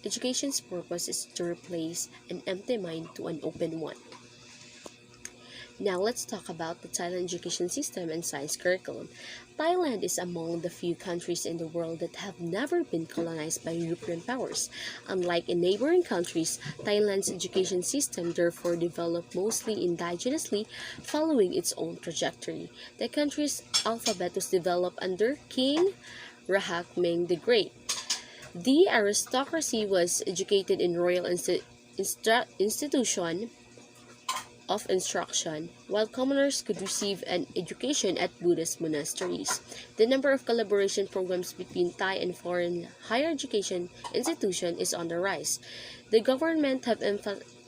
Education's purpose is to replace an empty mind to an open one. Now let's talk about the Thailand education system and science curriculum. Thailand is among the few countries in the world that have never been colonized by European powers. Unlike in neighboring countries, Thailand's education system therefore developed mostly indigenously, following its own trajectory. The country's alphabet was developed under King Rahak the Great. The aristocracy was educated in royal institution of instruction, while commoners could receive an education at Buddhist monasteries. The number of collaboration programs between Thai and foreign higher education institutions is on the rise. The government have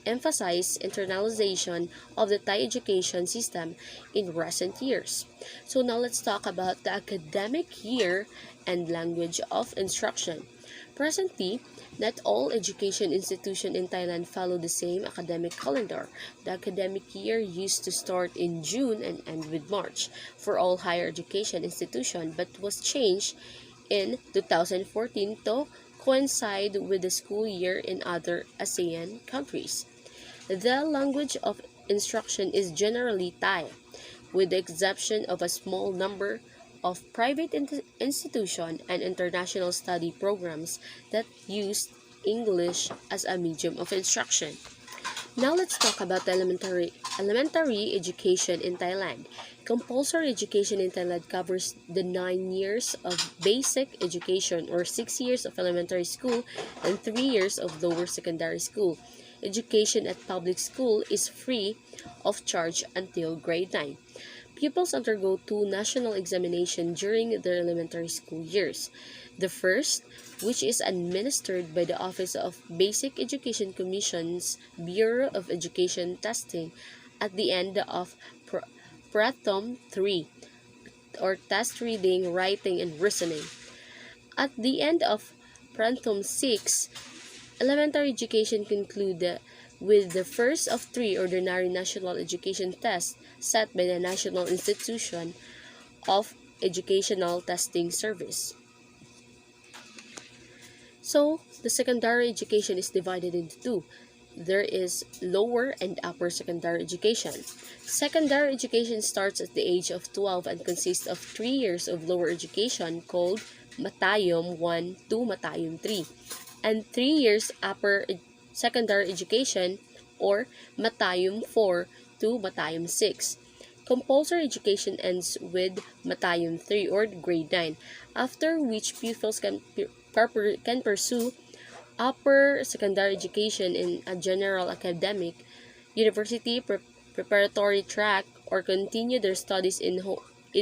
emphasized internalization of the Thai education system in recent years. So now let's talk about the academic year and language of instruction. Presently, not all education institutions in Thailand follow the same academic calendar. The academic year used to start in June and end with March for all higher education institutions, but was changed in 2014 to coincide with the school year in other ASEAN countries. The language of instruction is generally Thai, with the exception of a small number of private institutions and international study programs that use English as a medium of instruction. Now let's talk about the elementary education in Thailand. Compulsory education in Thailand covers the 9 years of basic education or 6 years of elementary school and 3 years of lower secondary school. Education at public school is free of charge until grade 9. Pupils undergo 2 national examinations during their elementary school years. The first, which is administered by the Office of Basic Education Commission's Bureau of Education Testing at the end of Prathom 3, or test reading, writing, and reasoning. At the end of Prathom 6, elementary education concluded with the first of 3 ordinary national education tests set by the National Institution of Educational Testing Service. So, the secondary education is divided into 2. There is lower and upper secondary education. Secondary education starts at the age of 12 and consists of 3 years of lower education called Matayom 1 to Matayom 3 and 3 years upper secondary education or Matayom 4 to Matayom 6. Compulsory education ends with Matayom 3 or grade 9, after which pupils can pursue upper secondary education in a general academic, university preparatory track, or continue their studies in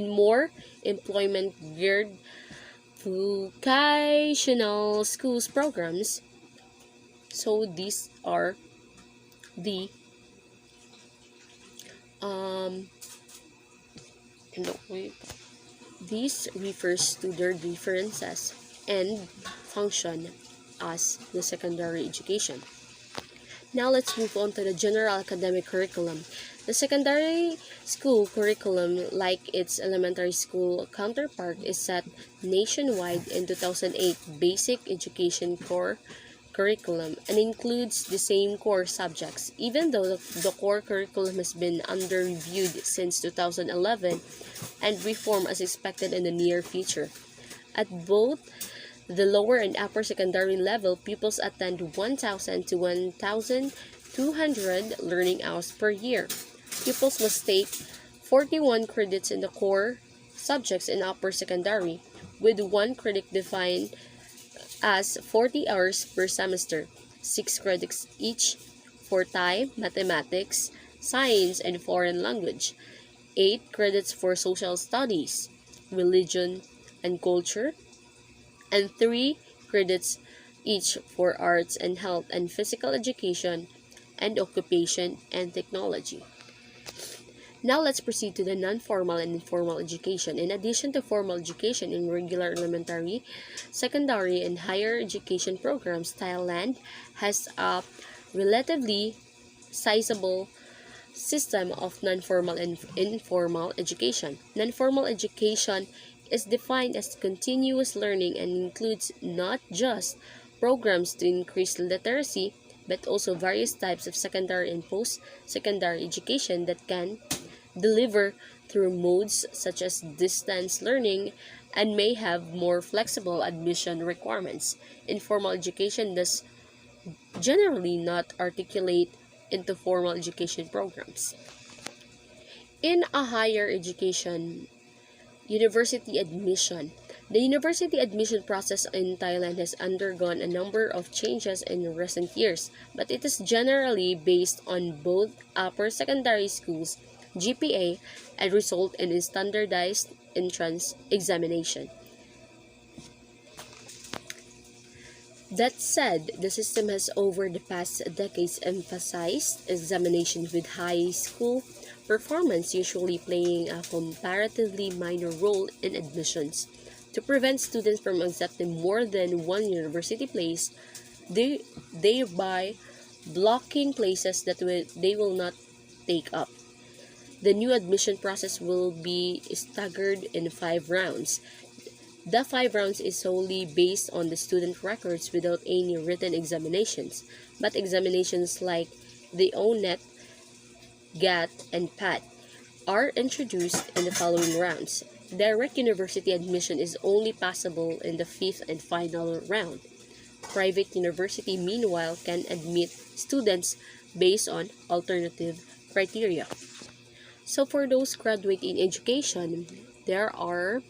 more employment-geared vocational schools programs. So these are the this refers to their differences and function as the secondary education. Now let's move on to the general academic curriculum. The secondary school curriculum, like its elementary school counterpart, is set nationwide in 2008 Basic Education Core curriculum and includes the same core subjects. Even though the core curriculum has been under reviewed since 2011 and reformed as expected in the near future. At both the lower and upper secondary level, pupils attend 1,000 to 1,200 learning hours per year. Pupils must take 41 credits in the core subjects in upper secondary, with 1 credit defined as 40 hours per semester, 6 credits each for Thai, mathematics, science, and foreign language, 8 credits for social studies, religion, and culture, and 3 credits each for arts and health and physical education and occupation and technology. Now let's proceed to the non-formal and informal education. In addition to formal education in regular elementary, secondary, and higher education programs, Thailand has a relatively sizable system of non-formal and informal education. Non-formal education is defined as continuous learning and includes not just programs to increase literacy, but also various types of secondary and post-secondary education that can deliver through modes such as distance learning and may have more flexible admission requirements. Informal education does generally not articulate into formal education programs. In a higher education, university admission. The university admission process in Thailand has undergone a number of changes in recent years, but it is generally based on both upper secondary schools, GPA, and result in a standardized entrance examination. That said, the system has over the past decades emphasized examination with high school performance usually playing a comparatively minor role in admissions. To prevent students from accepting more than one university place, thereby blocking places that they will not take up. The new admission process will be staggered in 5 rounds. The 5 rounds is solely based on the student records without any written examinations, but examinations like the ONET, GAT, and PAT are introduced in the following rounds. Direct university admission is only possible in the 5th and final round. Private university, meanwhile, can admit students based on alternative criteria. So for those graduate in education, there are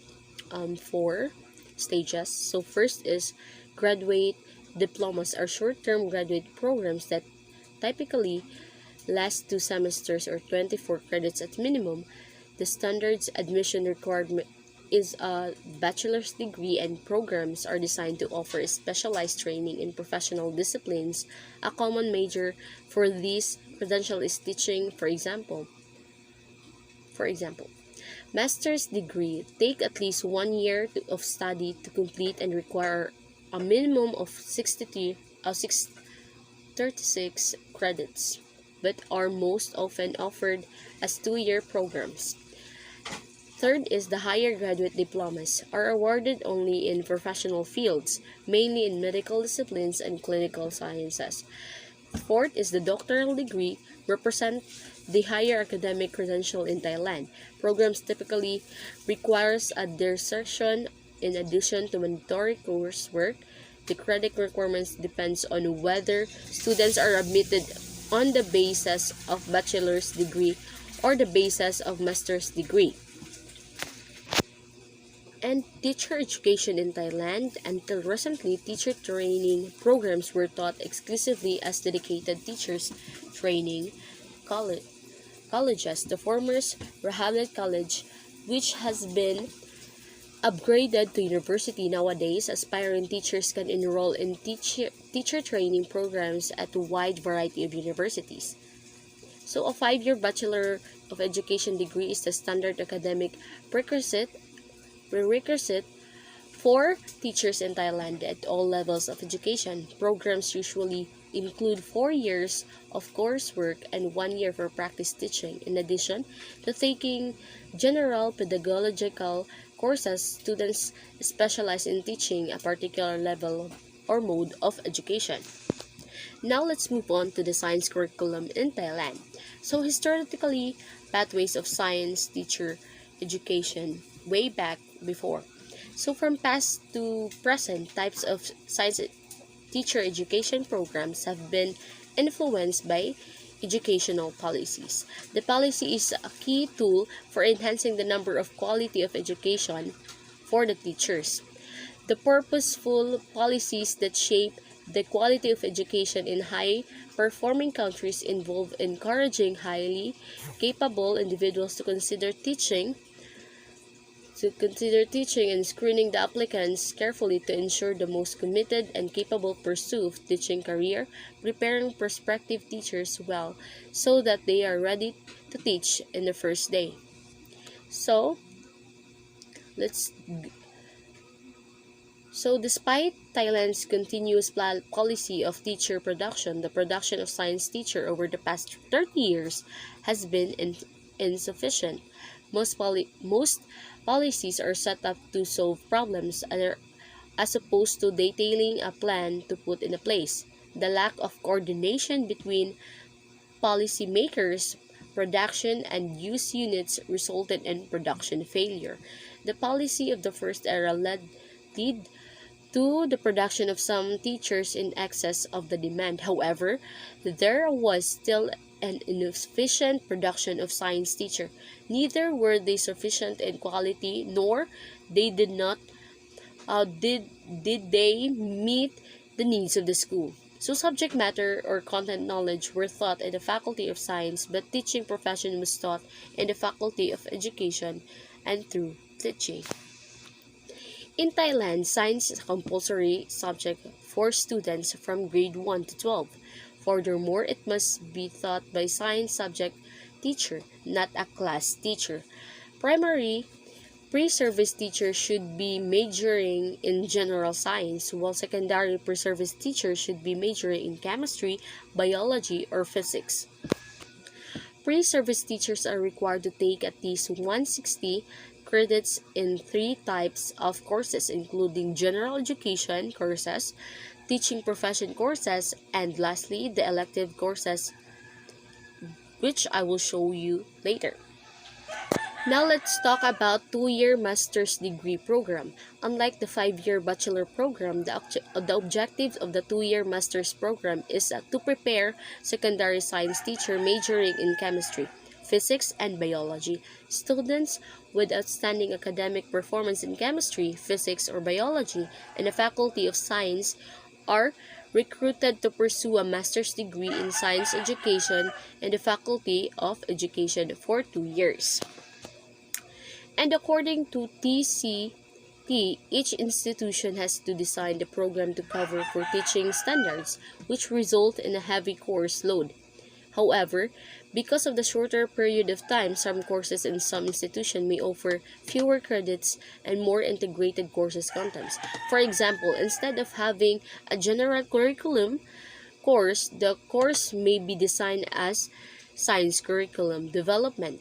4 stages. So first is graduate diplomas are short-term graduate programs that typically last 2 semesters or 24 credits at minimum. The standards admission requirement is a bachelor's degree, and programs are designed to offer specialized training in professional disciplines. A common major for this credential is teaching, for example. Master's degree take at least 1 year of study to complete and require a minimum of 36 credits, but are most often offered as 2-year programs. Third is the higher graduate diplomas are awarded only in professional fields, mainly in medical disciplines and clinical sciences. Fourth is the doctoral degree, represent the higher academic credential in Thailand. Programs typically requires a dissertation in addition to mandatory coursework. The credit requirements depends on whether students are admitted on the basis of bachelor's degree or the basis of master's degree. And teacher education in Thailand. Until recently, teacher training programs were taught exclusively as dedicated teachers training colleges. The former Rahalet College, which has been upgraded to university nowadays, aspiring teachers can enroll in teacher training programs at a wide variety of universities. So a 5-year Bachelor of Education degree is the standard academic prerequisite for teachers in Thailand at all levels of education. Programs usually include 4 years of coursework and 1 year for practice teaching. In addition to taking general pedagogical courses, students specialize in teaching a particular level or mode of education. Now let's move on to the science curriculum in Thailand. So historically, pathways of science teacher education way back before. So from past to present, types of science teacher education programs have been influenced by educational policies. The policy is a key tool for enhancing the number of quality of education for the teachers. The purposeful policies that shape the quality of education in high-performing countries involve encouraging highly capable individuals to consider teaching and screening the applicants carefully to ensure the most committed and capable pursue of teaching career, preparing prospective teachers well so that they are ready to teach in the first day. So despite Thailand's continuous policy of teacher production, the production of science teacher over the past 30 years has been insufficient. Most policies are set up to solve problems. as opposed to detailing a plan to put in place. The lack of coordination between policymakers, production, and use units resulted in production failure. The policy of the first era led to the production of some teachers in excess of the demand. However, there was still an insufficient production of science teachers. Neither were they sufficient in quality, nor they did not did they meet the needs of the school. So subject matter or content knowledge were taught in the Faculty of Science, but teaching profession was taught in the Faculty of Education and through teaching. In Thailand, science is a compulsory subject for students from grade 1 to 12. Furthermore, it must be taught by science subject teacher, not a class teacher. Primary pre-service teachers should be majoring in general science, while secondary pre-service teachers should be majoring in chemistry, biology, or physics. Pre-service teachers are required to take at least 160 credits in 3 types of courses, including general education courses, teaching profession courses, and lastly, the elective courses, which I will show you later. Now let's talk about 2-year master's degree program. Unlike the 5-year bachelor program, the objectives of the 2-year master's program is to prepare secondary science teacher majoring in chemistry, physics, and biology. Students with outstanding academic performance in chemistry, physics, or biology in the Faculty of Science are recruited to pursue a master's degree in science education in the Faculty of Education for 2 years. And according to TCT, each institution has to design the program to cover for teaching standards, which result in a heavy course load. However, because of the shorter period of time, some courses in some institutions may offer fewer credits and more integrated courses contents. For example, instead of having a general curriculum course, the course may be designed as science curriculum development.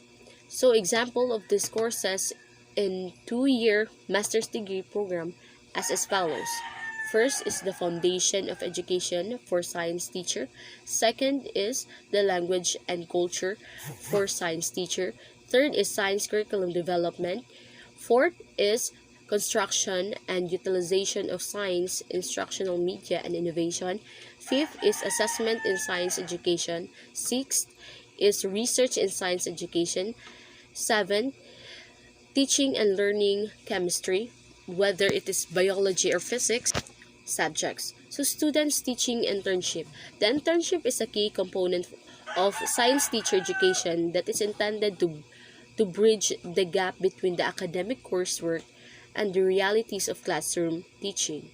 So example of these courses in 2-year master's degree program as follows. First is the foundation of education for science teacher. Second is the language and culture for science teacher. Third is science curriculum development. Fourth is construction and utilization of science, instructional media, and innovation. Fifth is assessment in science education. Sixth is research in science education. 7. Teaching and learning chemistry, whether it is biology or physics subjects. So students teaching internship. The internship is a key component of science teacher education that is intended to bridge the gap between the academic coursework and the realities of classroom teaching.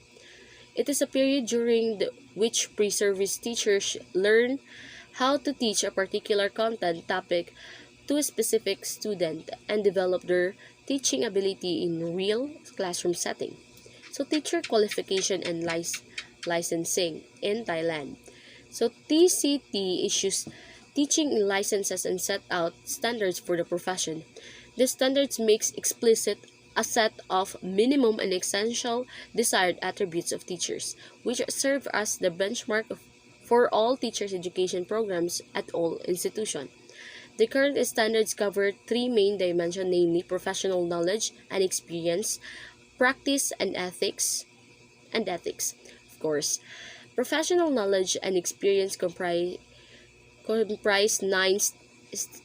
It is a period during which pre-service teachers learn how to teach a particular content topic to a specific student and develop their teaching ability in real classroom setting. So teacher qualification and licensing in Thailand. So TCT issues teaching licenses and set out standards for the profession. The standards makes explicit a set of minimum and essential desired attributes of teachers, which serve as the benchmark for all teachers' education programs at all institutions. The current standards cover 3 main dimensions, namely professional knowledge and experience, practice and ethics, of course. Professional knowledge and experience comprise 9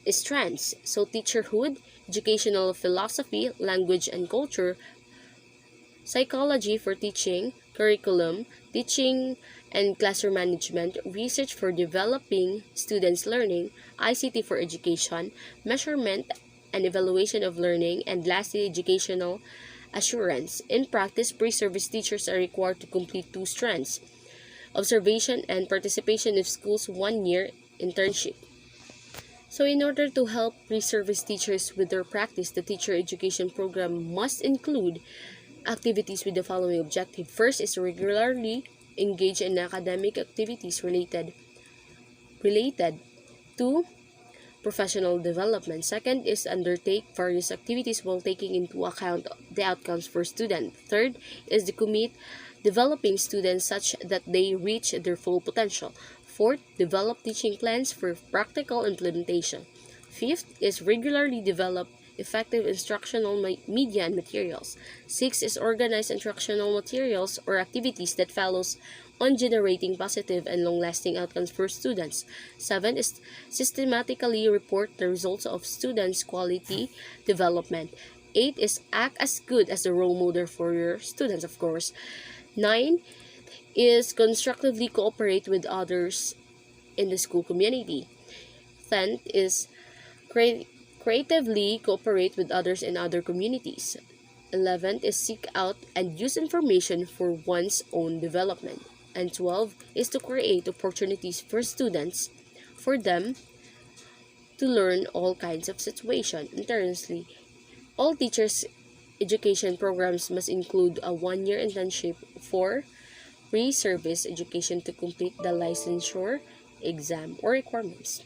strands. So teacherhood, educational philosophy, language and culture, psychology for teaching, curriculum, teaching and classroom management, research for developing students' learning, ICT for education, measurement and evaluation of learning, and lastly, educational assurance. In practice, pre-service teachers are required to complete 2 strands: observation and participation in schools 1-year internship. So in order to help pre-service teachers with their practice, the teacher education program must include activities with the following objective. First is regularly engage in academic activities related to professional development. Second is undertake various activities while taking into account the outcomes for students. Third is the commit developing students such that they reach their full potential. Fourth, develop teaching plans for practical implementation. Fifth is regularly develop effective instructional media and materials. Sixth is organize instructional materials or activities that follows on generating positive and long-lasting outcomes for students. Seven is systematically report the results of students' quality development. Eight is act as good as a role model for your students, of course. 9 is constructively cooperate with others in the school community. 10th is creatively cooperate with others in other communities. 11th is seek out and use information for one's own development. And 12 is to create opportunities for students for them to learn all kinds of situations. Internally, all teachers' education programs must include a 1-year internship for pre-service education to complete the licensure exam or requirements.